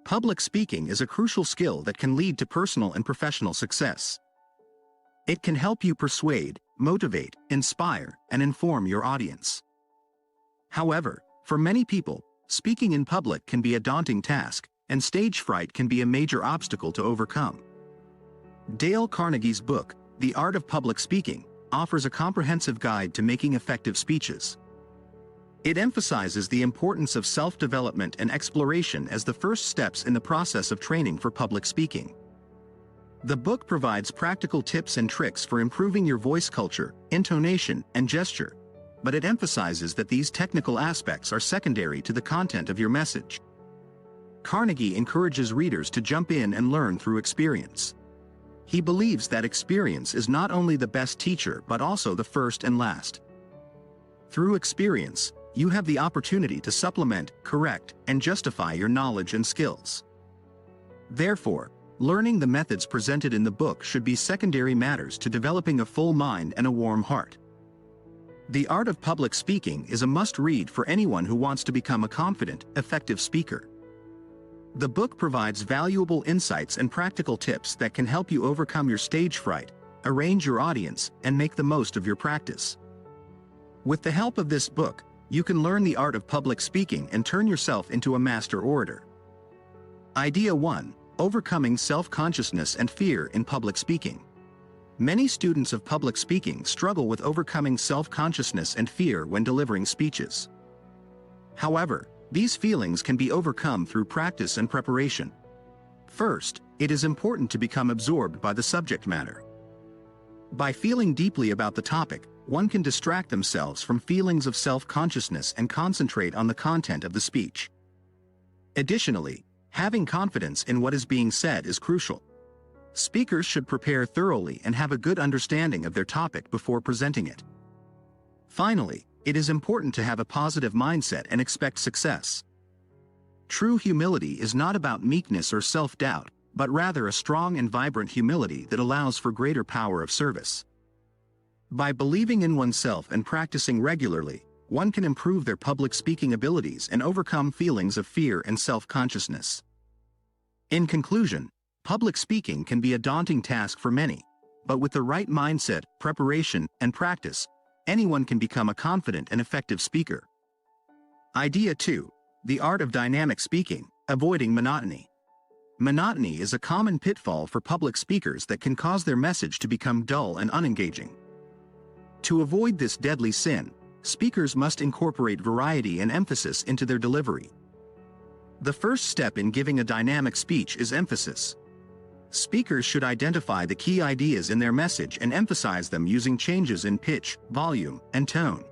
Public speaking is a crucial skill that can lead to personal and professional success. It can help you persuade, motivate, inspire, and inform your audience. However, for many people, speaking in public can be a daunting task, and stage fright can be a major obstacle to overcome. Dale Carnegie's book, The Art of Public Speaking, offers a comprehensive guide to making effective speeches. It emphasizes the importance of self-development and exploration as the first steps in the process of training for public speaking. The book provides practical tips and tricks for improving your voice culture, intonation, and gesture, but it emphasizes that these technical aspects are secondary to the content of your message. Carnegie encourages readers to jump in and learn through experience. He believes that experience is not only the best teacher but also the first and last. Through experience, you have the opportunity to supplement, correct, and justify your knowledge and skills. Therefore, learning the methods presented in the book should be secondary matters to developing a full mind and a warm heart. The Art of Public Speaking is a must-read for anyone who wants to become a confident, effective speaker. The book provides valuable insights and practical tips that can help you overcome your stage fright, arrange your audience, and make the most of your practice. With the help of this book, you can learn the art of public speaking and turn yourself into a master orator. Idea 1. Overcoming self-consciousness and fear in public speaking. Many students of public speaking struggle with overcoming self-consciousness and fear when delivering speeches. However, these feelings can be overcome through practice and preparation. First, it is important to become absorbed by the subject matter. By feeling deeply about the topic, one can distract themselves from feelings of self-consciousness and concentrate on the content of the speech. Additionally, having confidence in what is being said is crucial. Speakers should prepare thoroughly and have a good understanding of their topic before presenting it. Finally, it is important to have a positive mindset and expect success. True humility is not about meekness or self-doubt, but rather a strong and vibrant humility that allows for greater power of service. By believing in oneself and practicing regularly, one can improve their public speaking abilities and overcome feelings of fear and self-consciousness. In conclusion, public speaking can be a daunting task for many, but with the right mindset, preparation, and practice, anyone can become a confident and effective speaker. Idea 2. The art of dynamic speaking, avoiding monotony. Monotony is a common pitfall for public speakers that can cause their message to become dull and unengaging. To avoid this deadly sin, speakers must incorporate variety and emphasis into their delivery. The first step in giving a dynamic speech is emphasis. Speakers should identify the key ideas in their message and emphasize them using changes in pitch, volume, and tone.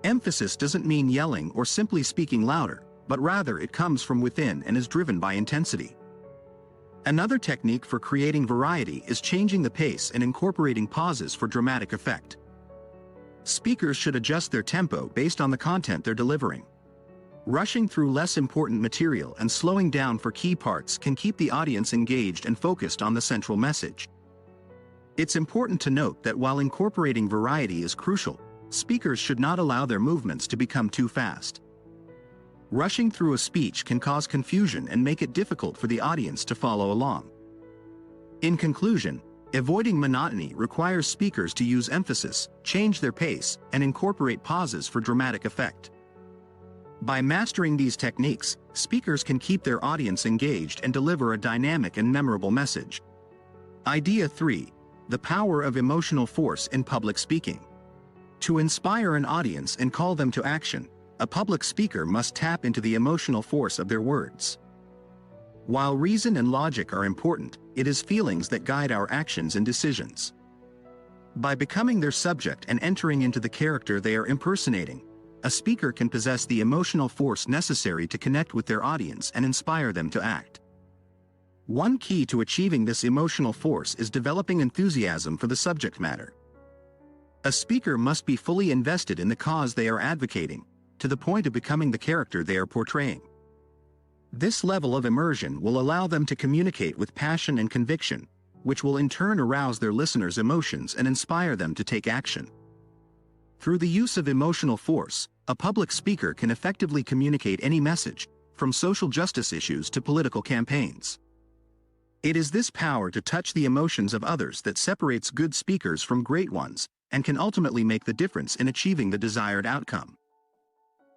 Emphasis doesn't mean yelling or simply speaking louder, but rather it comes from within and is driven by intensity. Another technique for creating variety is changing the pace and incorporating pauses for dramatic effect. Speakers should adjust their tempo based on the content they're delivering. Rushing through less important material and slowing down for key parts can keep the audience engaged and focused on the central message. It's important to note that while incorporating variety is crucial, speakers should not allow their movements to become too fast. Rushing through a speech can cause confusion and make it difficult for the audience to follow along. In conclusion, avoiding monotony requires speakers to use emphasis, change their pace, and incorporate pauses for dramatic effect. By mastering these techniques, speakers can keep their audience engaged and deliver a dynamic and memorable message. Idea 3. The power of emotional force in public speaking. To inspire an audience and call them to action, a public speaker must tap into the emotional force of their words. While reason and logic are important, it is feelings that guide our actions and decisions. By becoming their subject and entering into the character they are impersonating, a speaker can possess the emotional force necessary to connect with their audience and inspire them to act. One key to achieving this emotional force is developing enthusiasm for the subject matter. A speaker must be fully invested in the cause they are advocating, to the point of becoming the character they are portraying. This level of immersion will allow them to communicate with passion and conviction, which will in turn arouse their listeners' emotions and inspire them to take action. Through the use of emotional force, a public speaker can effectively communicate any message, from social justice issues to political campaigns. It is this power to touch the emotions of others that separates good speakers from great ones, and can ultimately make the difference in achieving the desired outcome.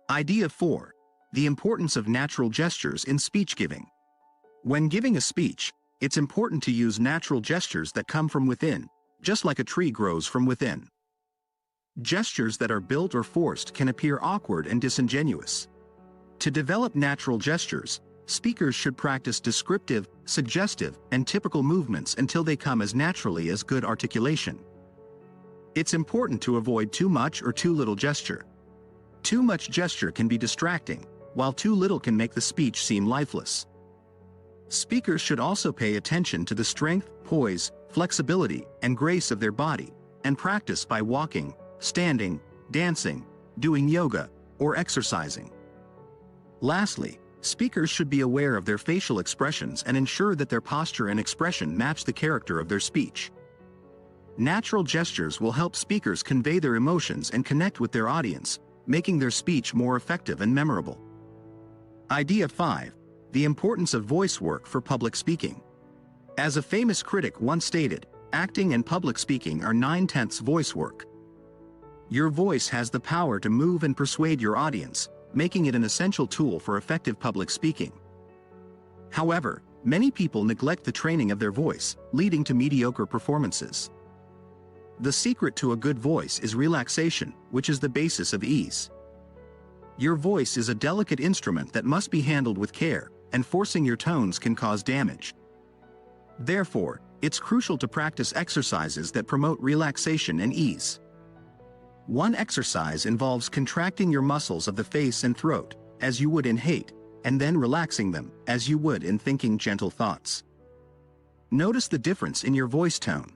Idea 4. The importance of natural gestures in speech giving. When giving a speech, it's important to use natural gestures that come from within, just like a tree grows from within. Gestures that are built or forced can appear awkward and disingenuous. To develop natural gestures, speakers should practice descriptive, suggestive, and typical movements until they come as naturally as good articulation. It's important to avoid too much or too little gesture. Too much gesture can be distracting, while too little can make the speech seem lifeless. Speakers should also pay attention to the strength, poise, flexibility, and grace of their body, and practice by walking, standing, dancing, doing yoga, or exercising. Lastly, speakers should be aware of their facial expressions and ensure that their posture and expression match the character of their speech. Natural gestures will help speakers convey their emotions and connect with their audience, making their speech more effective and memorable. Idea 5. The importance of voice work for public speaking. As a famous critic once stated, acting and public speaking are 9/10 voice work. Your voice has the power to move and persuade your audience, making it an essential tool for effective public speaking. However, many people neglect the training of their voice, leading to mediocre performances. The secret to a good voice is relaxation, which is the basis of ease. Your voice is a delicate instrument that must be handled with care, and forcing your tones can cause damage. Therefore, it's crucial to practice exercises that promote relaxation and ease. One exercise involves contracting your muscles of the face and throat, as you would in hate, and then relaxing them, as you would in thinking gentle thoughts. Notice the difference in your voice tone.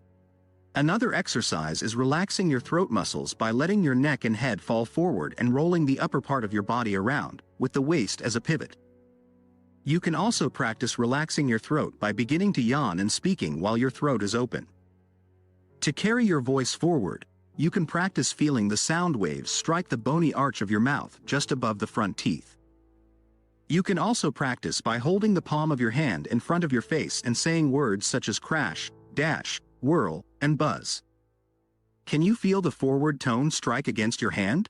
Another exercise is relaxing your throat muscles by letting your neck and head fall forward and rolling the upper part of your body around, with the waist as a pivot. You can also practice relaxing your throat by beginning to yawn and speaking while your throat is open. To carry your voice forward, you can practice feeling the sound waves strike the bony arch of your mouth just above the front teeth. You can also practice by holding the palm of your hand in front of your face and saying words such as crash, dash, whirl, and buzz. Can you feel the forward tone strike against your hand?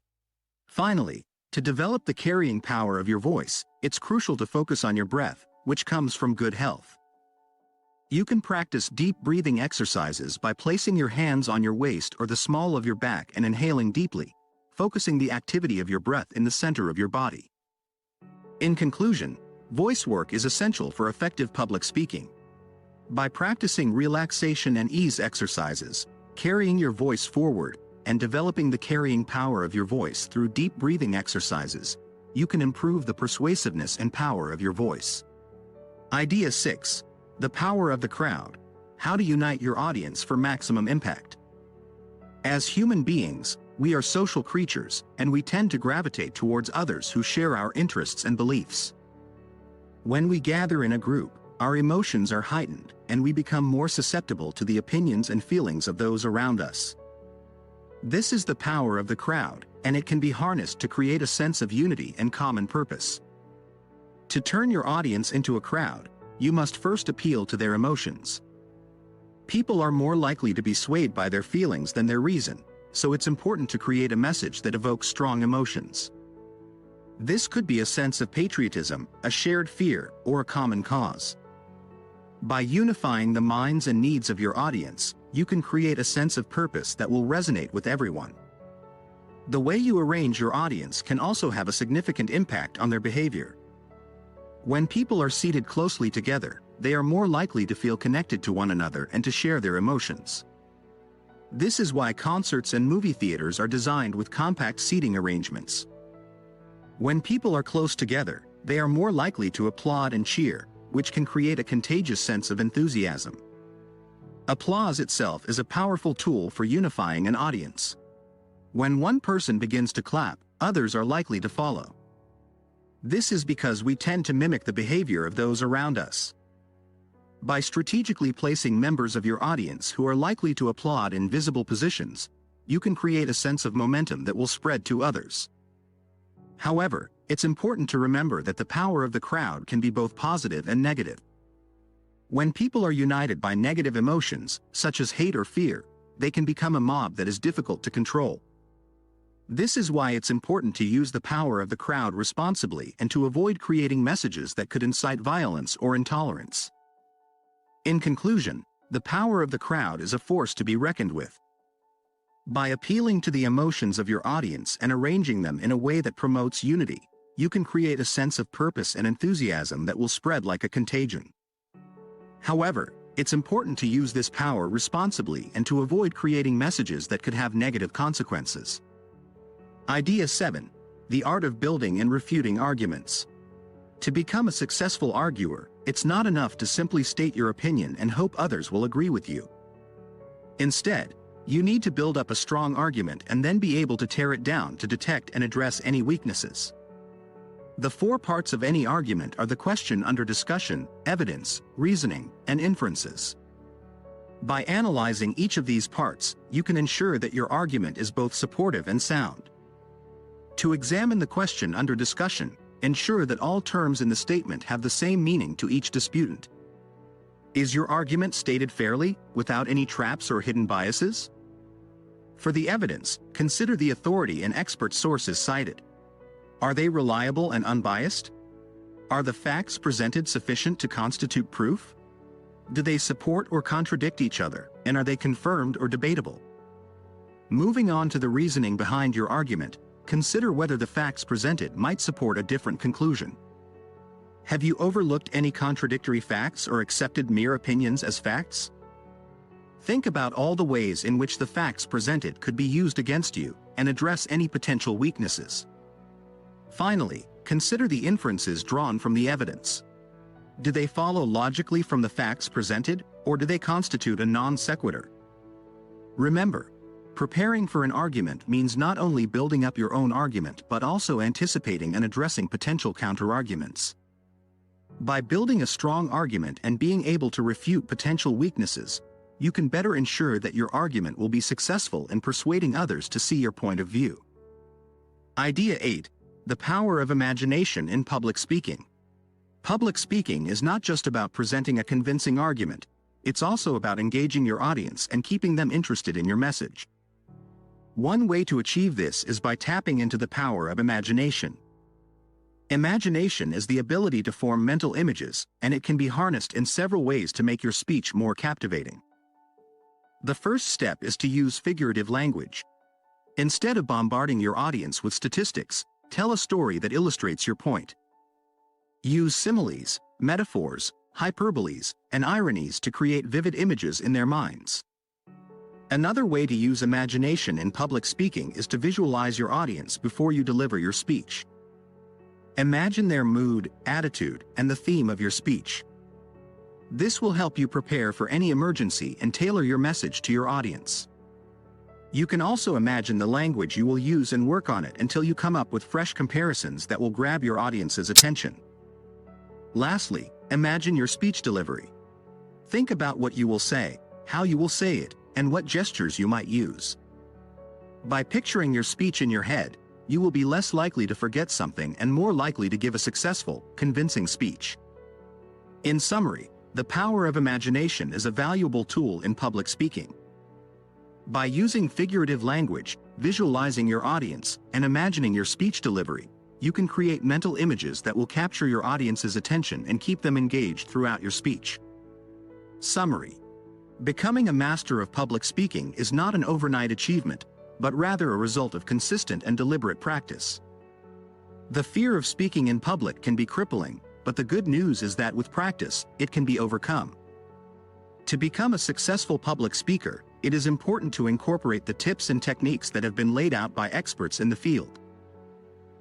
Finally, to develop the carrying power of your voice, it's crucial to focus on your breath, which comes from good health. You can practice deep breathing exercises by placing your hands on your waist or the small of your back and inhaling deeply, focusing the activity of your breath in the center of your body. In conclusion, voice work is essential for effective public speaking. By practicing relaxation and ease exercises, carrying your voice forward, and developing the carrying power of your voice through deep breathing exercises, you can improve the persuasiveness and power of your voice. Idea 6. The power of the crowd. How to unite your audience for maximum impact. As human beings, we are social creatures, and we tend to gravitate towards others who share our interests and beliefs. When we gather in a group, our emotions are heightened, and we become more susceptible to the opinions and feelings of those around us. This is the power of the crowd, and it can be harnessed to create a sense of unity and common purpose. To turn your audience into a crowd, you must first appeal to their emotions. People are more likely to be swayed by their feelings than their reason, so it's important to create a message that evokes strong emotions. This could be a sense of patriotism, a shared fear, or a common cause. By unifying the minds and needs of your audience, you can create a sense of purpose that will resonate with everyone. The way you arrange your audience can also have a significant impact on their behavior. When people are seated closely together, they are more likely to feel connected to one another and to share their emotions. This is why concerts and movie theaters are designed with compact seating arrangements. When people are close together, they are more likely to applaud and cheer, which can create a contagious sense of enthusiasm. Applause itself is a powerful tool for unifying an audience. When one person begins to clap, others are likely to follow. This is because we tend to mimic the behavior of those around us. By strategically placing members of your audience who are likely to applaud in visible positions, you can create a sense of momentum that will spread to others. However, it's important to remember that the power of the crowd can be both positive and negative. When people are united by negative emotions, such as hate or fear, they can become a mob that is difficult to control. This is why it's important to use the power of the crowd responsibly and to avoid creating messages that could incite violence or intolerance. In conclusion, the power of the crowd is a force to be reckoned with. By appealing to the emotions of your audience and arranging them in a way that promotes unity, you can create a sense of purpose and enthusiasm that will spread like a contagion. However, it's important to use this power responsibly and to avoid creating messages that could have negative consequences. Idea 7. The art of building and refuting arguments. To become a successful arguer, it's not enough to simply state your opinion and hope others will agree with you. Instead, you need to build up a strong argument and then be able to tear it down to detect and address any weaknesses. The 4 parts of any argument are the question under discussion, evidence, reasoning, and inferences. By analyzing each of these parts, you can ensure that your argument is both supportive and sound. To examine the question under discussion, ensure that all terms in the statement have the same meaning to each disputant. Is your argument stated fairly, without any traps or hidden biases? For the evidence, consider the authority and expert sources cited. Are they reliable and unbiased? Are the facts presented sufficient to constitute proof? Do they support or contradict each other, and are they confirmed or debatable? Moving on to the reasoning behind your argument, consider whether the facts presented might support a different conclusion. Have you overlooked any contradictory facts or accepted mere opinions as facts? Think about all the ways in which the facts presented could be used against you, and address any potential weaknesses. Finally, consider the inferences drawn from the evidence. Do they follow logically from the facts presented, or do they constitute a non sequitur? Remember, preparing for an argument means not only building up your own argument but also anticipating and addressing potential counterarguments. By building a strong argument and being able to refute potential weaknesses, you can better ensure that your argument will be successful in persuading others to see your point of view. Idea 8. The power of imagination in public speaking. Public speaking is not just about presenting a convincing argument, it's also about engaging your audience and keeping them interested in your message. One way to achieve this is by tapping into the power of imagination. Imagination is the ability to form mental images, and it can be harnessed in several ways to make your speech more captivating. The first step is to use figurative language. Instead of bombarding your audience with statistics, tell a story that illustrates your point. Use similes, metaphors, hyperboles, and ironies to create vivid images in their minds. Another way to use imagination in public speaking is to visualize your audience before you deliver your speech. Imagine their mood, attitude, and the theme of your speech. This will help you prepare for any emergency and tailor your message to your audience. You can also imagine the language you will use and work on it until you come up with fresh comparisons that will grab your audience's attention. Lastly, imagine your speech delivery. Think about what you will say, how you will say it, and what gestures you might use. By picturing your speech in your head, you will be less likely to forget something and more likely to give a successful, convincing speech. In summary, the power of imagination is a valuable tool in public speaking. By using figurative language, visualizing your audience, and imagining your speech delivery, you can create mental images that will capture your audience's attention and keep them engaged throughout your speech. Summary: becoming a master of public speaking is not an overnight achievement, but rather a result of consistent and deliberate practice. The fear of speaking in public can be crippling, but the good news is that with practice, it can be overcome. To become a successful public speaker, it is important to incorporate the tips and techniques that have been laid out by experts in the field.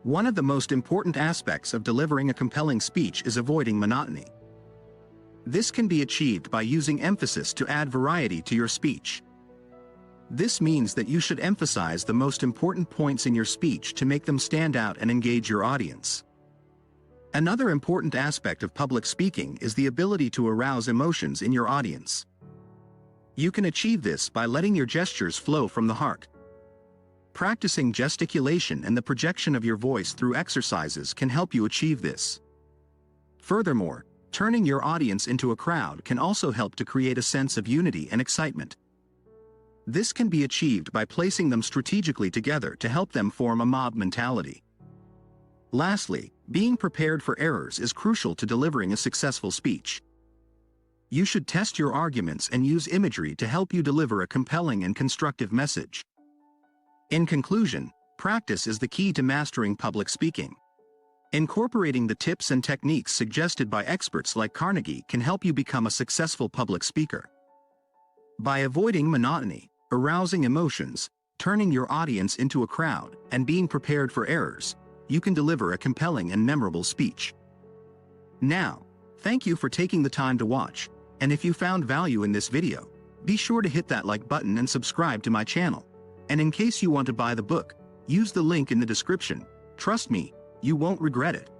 One of the most important aspects of delivering a compelling speech is avoiding monotony. This can be achieved by using emphasis to add variety to your speech. This means that you should emphasize the most important points in your speech to make them stand out and engage your audience. Another important aspect of public speaking is the ability to arouse emotions in your audience. You can achieve this by letting your gestures flow from the heart. Practicing gesticulation and the projection of your voice through exercises can help you achieve this. Furthermore, turning your audience into a crowd can also help to create a sense of unity and excitement. This can be achieved by placing them strategically together to help them form a mob mentality. Lastly, being prepared for errors is crucial to delivering a successful speech. You should test your arguments and use imagery to help you deliver a compelling and constructive message. In conclusion, practice is the key to mastering public speaking. Incorporating the tips and techniques suggested by experts like Carnegie can help you become a successful public speaker. By avoiding monotony, arousing emotions, turning your audience into a crowd, and being prepared for errors, you can deliver a compelling and memorable speech. Now, thank you for taking the time to watch, and if you found value in this video, be sure to hit that like button and subscribe to my channel. And in case you want to buy the book, use the link in the description. Trust me, you won't regret it.